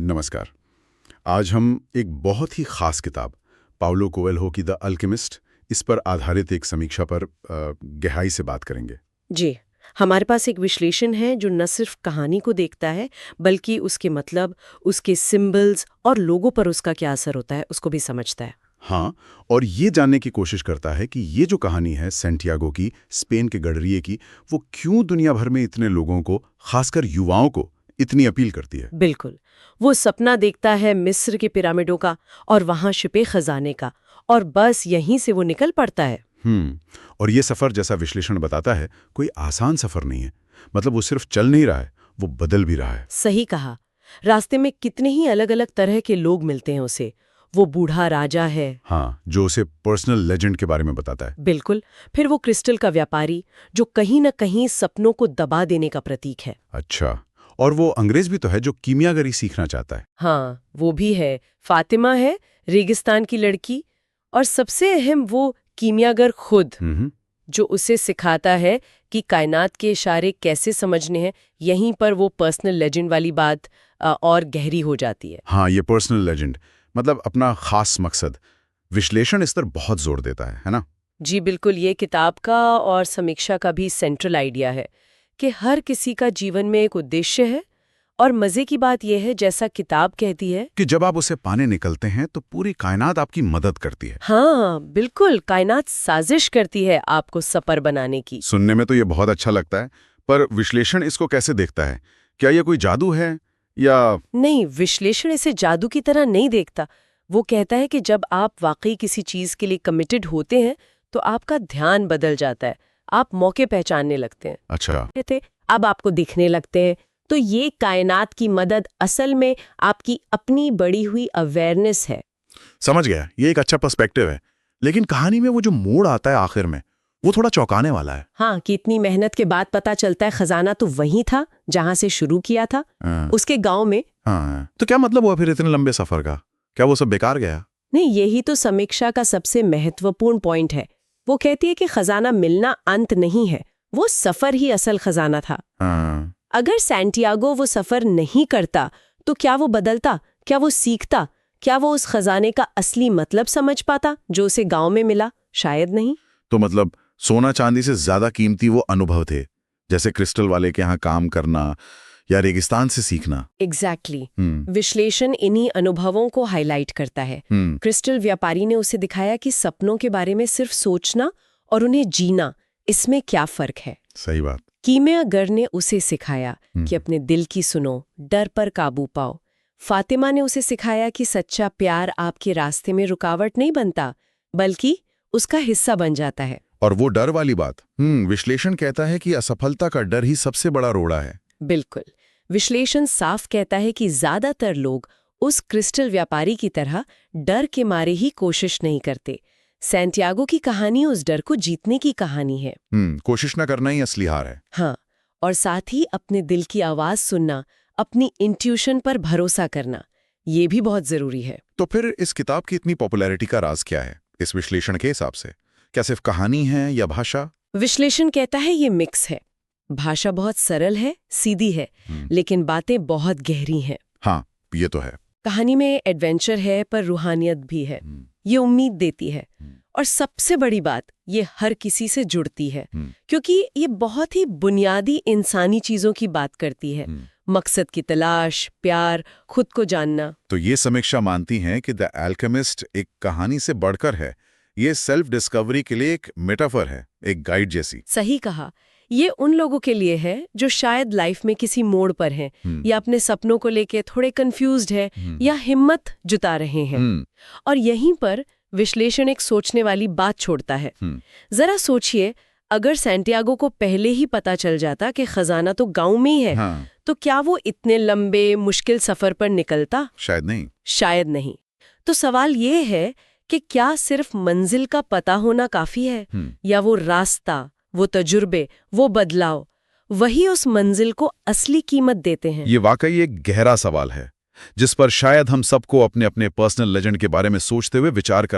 नमस्कार। आज हम एक बहुत ही खास किताब पाउलो कोएल्हो की द अल्केमिस्ट इस पर आधारित एक समीक्षा पर गहराई से बात करेंगे। जी, हमारे पास एक विश्लेषण है जो न सिर्फ कहानी को देखता है बल्कि उसके मतलब, उसके सिंबल्स और लोगों पर उसका क्या असर होता है उसको भी समझता है। हाँ, और ये जानने की कोशिश करता है कि ये जो कहानी है सैंटियागो की, स्पेन के गडरिये की, वो क्यों दुनिया भर में इतने लोगों को, खासकर युवाओं को, इतनी अपील करती है। बिल्कुल, वो सपना देखता है मिस्र के पिरामिडों का और वहां छिपे खजाने का, और बस यहीं से वो निकल पड़ता है। और ये सफर, जैसा विश्लेषण बताता है, कोई आसान सफर नहीं है। मतलब वो सिर्फ चल नहीं रहा है, वो बदल भी रहा है। सही कहा। रास्ते में कितने ही अलग अलग तरह के लोग मिलते हैं उसे। वो बूढ़ा राजा है, हाँ, जो उसे पर्सनल लेजेंड के बारे में बताता है। बिल्कुल। फिर वो क्रिस्टल का व्यापारी जो कहीं न कहीं सपनों को दबा देने का प्रतीक है। अच्छा, और वो अंग्रेज भी तो है जो कीमियागरी सीखना चाहता है। हाँ, वो भी है। फातिमा है, रेगिस्तान की लड़की, और सबसे अहम वो कीमियागर खुद, जो उसे सिखाता है कि कायनात के इशारे कैसे समझने हैं। यहीं पर वो पर्सनल लेजेंड वाली बात और गहरी हो जाती है। हाँ, ये पर्सनल लेजेंड मतलब अपना खास मकसद, विश्लेषण इस पर बहुत जोर देता है ना? जी बिल्कुल, ये किताब का और समीक्षा का भी सेंट्रल आइडिया है कि हर किसी का जीवन में एक उद्देश्य है। और मजे की बात यह है, जैसा किताब कहती है कि जब आप उसे पाने निकलते हैं तो पूरी कायनात आपकी मदद करती है। हाँ बिल्कुल, कायनात साजिश करती है आपको सफर बनाने की। सुनने में तो ये बहुत अच्छा लगता है, पर विश्लेषण इसको कैसे देखता है? क्या ये कोई जादू है या? नहीं, विश्लेषण इसे जादू की तरह नहीं देखता। वो कहता है कि जब आप वाकई किसी चीज के लिए कमिटेड होते हैं तो आपका ध्यान बदल जाता है, आप मौके पहचानने लगते हैं। अच्छा, अब आपको दिखने लगते हैं। तो ये कायनात की मदद असल में आपकी अपनी बढ़ी हुई अवेयरनेस है। समझ गया, ये एक अच्छा पर्सपेक्टिव है। लेकिन कहानी में वो जो मोड़ आता है आखिर में, वो थोड़ा चौंकाने वाला है। हाँ, कि इतनी मेहनत के बाद पता चलता है खजाना तो वही था जहां से शुरू किया था, उसके गांव में। हाँ, तो क्या मतलब हुआ फिर इतने लंबे सफर का? क्या वो सब बेकार गया? नहीं, यही तो समीक्षा का सबसे महत्वपूर्ण पॉइंट है। वो कहती है कि खजाना मिलना अंत नहीं है, वो सफर ही असल खजाना था। अगर सैंटियागो वो सफर नहीं करता तो क्या वो बदलता, क्या वो सीखता, क्या वो उस खजाने का असली मतलब समझ पाता जो उसे गांव में मिला? शायद नहीं। तो मतलब सोना चांदी से ज्यादा कीमती वो अनुभव थे, जैसे क्रिस्टल वाले के यहाँ काम करना या रेगिस्तान से सीखना। एग्जैक्टली। विश्लेषण इन्हीं अनुभवों को हाईलाइट करता है। क्रिस्टल व्यापारी ने उसे दिखाया कि सपनों के बारे में सिर्फ सोचना और उन्हें जीना, इसमें क्या फर्क है। सही बात। कीमियागर ने उसे सिखाया कि अपने दिल की सुनो, डर पर काबू पाओ। फातिमा ने उसे सिखाया कि सच्चा प्यार आपके रास्ते में रुकावट नहीं बनता बल्कि उसका हिस्सा बन जाता है। और वो डर वाली बात, विश्लेषण कहता है कि असफलता का डर ही सबसे बड़ा रोड़ा है। बिल्कुल, विश्लेषण साफ कहता है कि ज्यादातर लोग उस क्रिस्टल व्यापारी की तरह डर के मारे ही कोशिश नहीं करते। सैंटियागो की कहानी उस डर को जीतने की कहानी है। कोशिश न करना ही असली हार है। हाँ, और साथ ही अपने दिल की आवाज सुनना, अपनी इंट्यूशन पर भरोसा करना, ये भी बहुत जरूरी है। तो फिर इस किताब की इतनी पॉपुलैरिटी का राज क्या है इस विश्लेषण के हिसाब से? क्या सिर्फ कहानी है या भाषा? विश्लेषण कहता है ये मिक्स है। भाषा बहुत सरल है, सीधी है, लेकिन बातें बहुत गहरी हैं। हाँ, ये तो है। कहानी में एडवेंचर है पर रूहानियत भी है। ये उम्मीद देती है, और सबसे बड़ी बात, ये हर किसी से जुड़ती है, क्योंकि ये बहुत ही बुनियादी इंसानी चीजों की बात करती है। मकसद की तलाश, प्यार, खुद को जानना। तो ये समीक्षा मानती हैं कि द अल्केमिस्ट एक कहानी से बढ़कर है। ये सेल्फ डिस्कवरी के लिए एक मेटाफर है, एक गाइड जैसी। सही कहा। ये उन लोगों के लिए है जो शायद लाइफ में किसी मोड़ पर हैं, या अपने सपनों को लेके थोड़े कंफ्यूज्ड है, या हिम्मत जुटा रहे हैं। और यहीं पर विश्लेषण एक सोचने वाली बात छोड़ता है। जरा सोचिए, अगर सैंटियागो को पहले ही पता चल जाता कि खजाना तो गांव में ही है, तो क्या वो इतने लंबे मुश्किल सफर पर निकलता? शायद नहीं। शायद नहीं। तो सवाल ये है कि क्या सिर्फ मंजिल का पता होना काफी है, या वो रास्ता, वो तजुर्बे, वो बदलाव, वही उस मंजिल को असली कीमत देते हैं? ये वाकई एक गहरा सवाल है जिस पर शायद हम सबको अपने अपने पर्सनल लेजेंड के बारे में सोचते हुए विचार कर